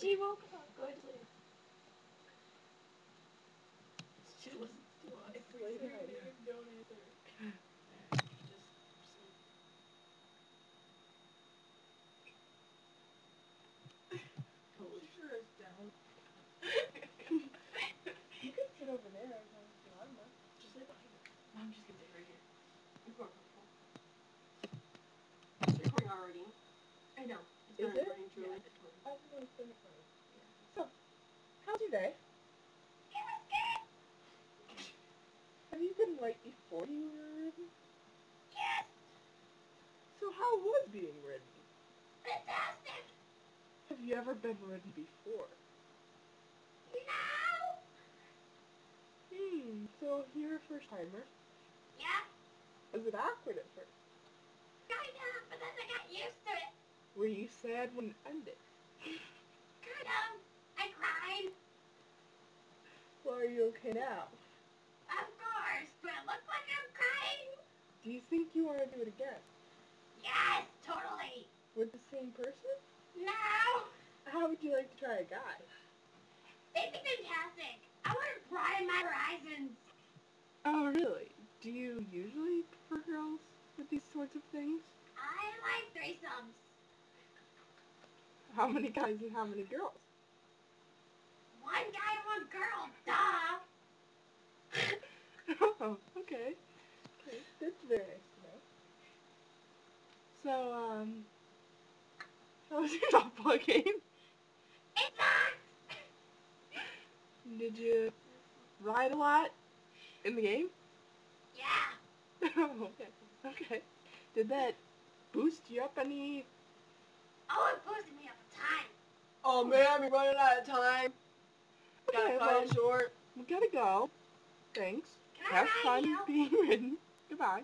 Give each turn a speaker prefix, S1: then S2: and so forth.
S1: She woke up. Go ahead, sleep. She listens to us. It's late at night. Don't answer. Just sleep. Holy shit, down. You can sit over there as long as you want, man. Just lay behind her. I'm just gonna sit right here. You're more comfortable. It's recording already. I know. It's been recording, Julie. Yeah, it's recording. I know it's been recording. Yeah. So, how's your day? It was good. Have you been right before you were written? Yes. So how was being written? Fantastic. Have you ever been written before? No. So you're a first timer? Yeah. Was it awkward at first? Kinda, but then I got used to it. Were you sad when it ended? Kind of. I cried. Well, are you okay now? Of course. Do I look like I'm crying? Do you think you want to do it again? Yes, totally. With the same person? No. How would you like to try a guy? It'd be fantastic. I want to broaden my horizons. Oh, really? Do you usually prefer girls with these sorts of things? I like threesomes. How many guys and how many girls? One guy and one girl, duh. Oh, okay. Okay, that's very nice to know. So, how was your softball game? It sucked! Did you ride a lot in the game? Yeah. Oh, okay. Okay. Did that boost you up any? Oh, it boosted me up a ton. Oh man, we're running out of time. Okay, gotta cut it short. We gotta go. Thanks. Have fun being written. Goodbye.